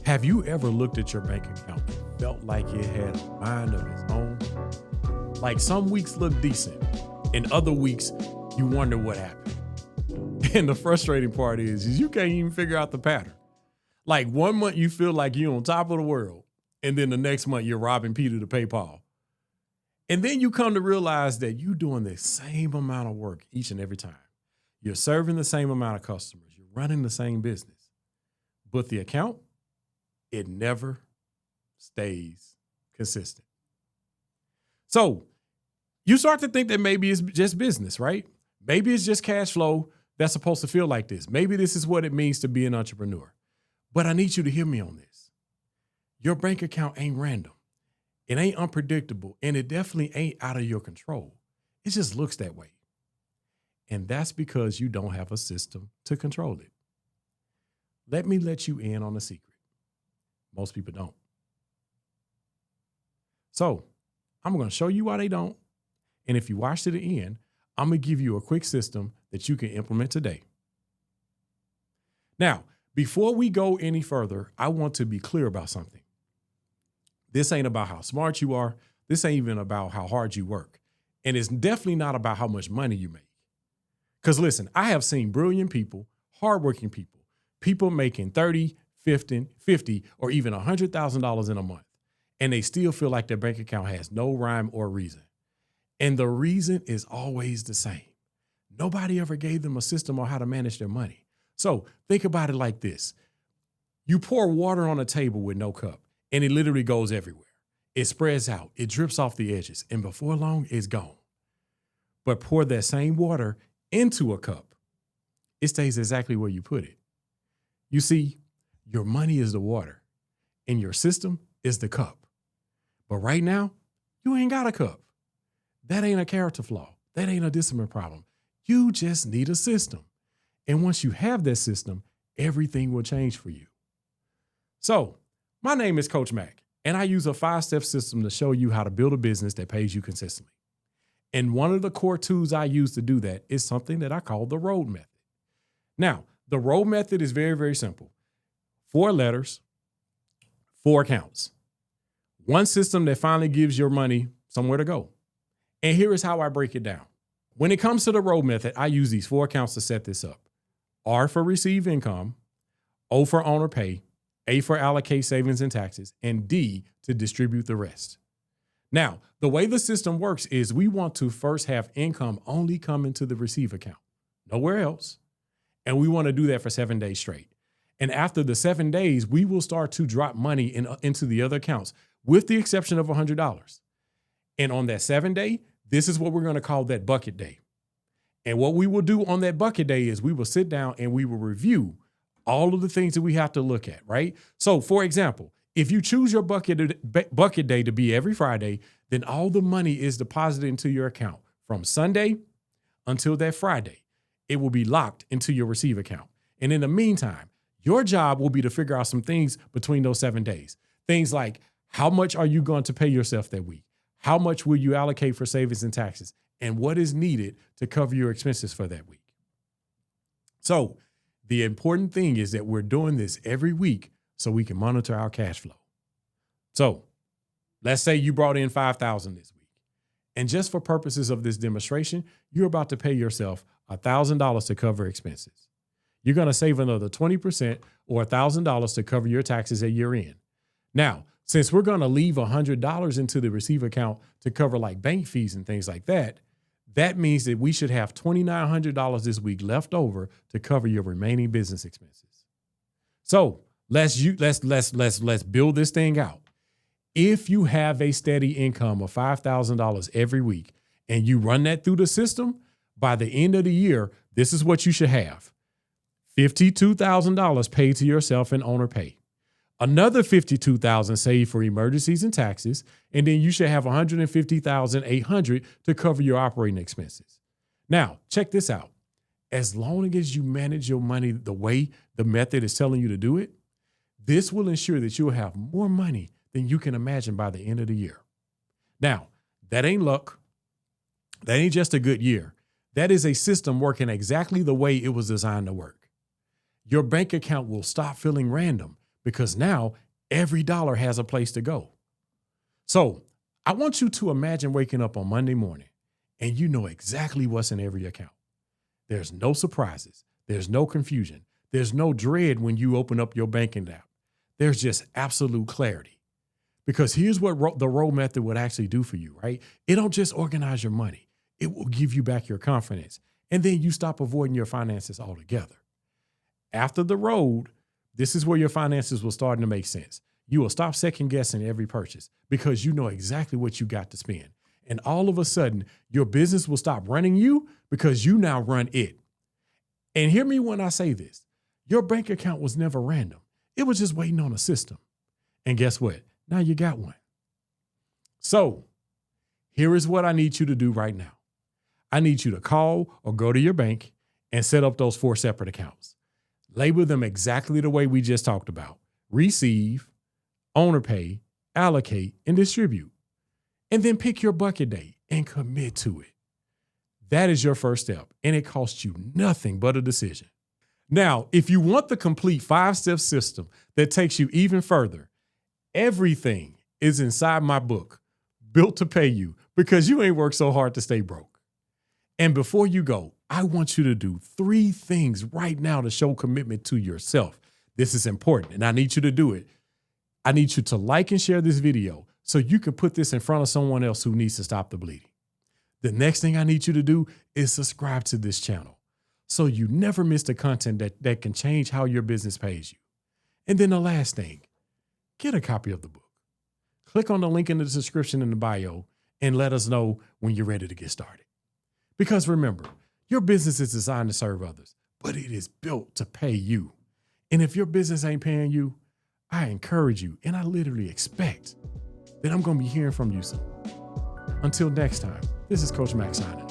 Have you ever looked at your bank account and felt like it had a mind of its own? Like some weeks look decent, and other weeks you wonder what happened. And the frustrating part is you can't even figure out the pattern. Like 1 month you feel like you're on top of the world, and then the next month you're robbing Peter to pay Paul. And then you come to realize that you're doing the same amount of work each and every time. You're serving the same amount of customers. You're running the same business. But the account, it never stays consistent. So you start to think that maybe it's just business, right? Maybe it's just cash flow that's supposed to feel like this. Maybe this is what it means to be an entrepreneur. But I need you to hear me on this. Your bank account ain't random. It ain't unpredictable, and it definitely ain't out of your control. It just looks that way. And that's because you don't have a system to control it. Let me let you in on a secret. Most people don't. So I'm going to show you why they don't. And if you watch to the end, I'm going to give you a quick system that you can implement today. Now, before we go any further, I want to be clear about something. This ain't about how smart you are. This ain't even about how hard you work. And it's definitely not about how much money you make. Because listen, I have seen brilliant people, hardworking people, people making 30, 50, or even $100,000 in a month, and they still feel like their bank account has no rhyme or reason. And the reason is always the same. Nobody ever gave them a system on how to manage their money. So think about it like this. You pour water on a table with no cup, and it literally goes everywhere. It spreads out, it drips off the edges, and before long, it's gone. But pour that same water into a cup, it stays exactly where you put it. You see, your money is the water, and your system is the cup. But right now, you ain't got a cup. That ain't a character flaw. That ain't a discipline problem. You just need a system. And once you have that system, everything will change for you. So, my name is Coach Mac, and I use a 5-step system to show you how to build a business that pays you consistently. And one of the core tools I use to do that is something that I call the ROAD method. Now, the ROAD method is very, very simple. 4 letters, 4 accounts. One system that finally gives your money somewhere to go. And here is how I break it down. When it comes to the ROAD method, I use these 4 accounts to set this up. R for receive income, O for owner pay, A for allocate savings and taxes, and D to distribute the rest. Now, the way the system works is we want to first have income only come into the receive account, nowhere else. And we want to do that for 7 days straight. And after the 7 days, we will start to drop money into the other accounts, with the exception of $100. And on that 7th day, this is what we're going to call that bucket day. And what we will do on that bucket day is we will sit down and we will review all of the things that we have to look at, right? So, for example, if you choose your bucket day to be every Friday, then all the money is deposited into your account from Sunday until that Friday. It will be locked into your receive account. And in the meantime, your job will be to figure out some things between those 7 days. Things like, how much are you going to pay yourself that week? How much will you allocate for savings and taxes? And what is needed to cover your expenses for that week? So the important thing is that we're doing this every week so we can monitor our cash flow. So let's say you brought in $5,000 this week. And just for purposes of this demonstration, you're about to pay yourself $1,000 to cover expenses. You're going to save another 20% or $1,000 to cover your taxes at year end. Now, since we're going to leave $100 into the receive account to cover like bank fees and things like that, that means that we should have $2,900 this week left over to cover your remaining business expenses. So let's build this thing out. If you have a steady income of $5,000 every week and you run that through the system, by the end of the year, this is what you should have. $52,000 paid to yourself in owner pay. Another $52,000 saved for emergencies and taxes, and then you should have $150,800 to cover your operating expenses. Now, check this out. As long as you manage your money the way the method is telling you to do it, this will ensure that you'll have more money than you can imagine by the end of the year. Now, that ain't luck. That ain't just a good year. That is a system working exactly the way it was designed to work. Your bank account will stop feeling random because now every dollar has a place to go. So I want you to imagine waking up on Monday morning and you know exactly what's in every account. There's no surprises. There's no confusion. There's no dread when you open up your banking app. There's just absolute clarity. Because here's what the Roll method would actually do for you, right? It don't just organize your money. It will give you back your confidence. And then you stop avoiding your finances altogether. After the road, this is where your finances will start to make sense. You will stop second guessing every purchase because you know exactly what you got to spend. And all of a sudden, your business will stop running you because you now run it. And hear me when I say this. Your bank account was never random. It was just waiting on a system. And guess what? Now you got one. So here is what I need you to do right now. I need you to call or go to your bank and set up those 4 separate accounts. Label them exactly the way we just talked about. Receive, owner pay, allocate, and distribute. And then pick your bucket date and commit to it. That is your first step, and it costs you nothing but a decision. Now, if you want the complete 5-step system that takes you even further, everything is inside my book, Built to Pay You, because you ain't worked so hard to stay broke. And before you go, I want you to do 3 things right now to show commitment to yourself. This is important, and I need you to do it. I need you to like and share this video so you can put this in front of someone else who needs to stop the bleeding. The next thing I need you to do is subscribe to this channel so you never miss the content that can change how your business pays you. And then the last thing, get a copy of the book. Click on the link in the description in the bio and let us know when you're ready to get started. Because remember, your business is designed to serve others, but it is built to pay you. And if your business ain't paying you, I encourage you, and I literally expect that I'm going to be hearing from you soon. Until next time, this is Coach Max signing.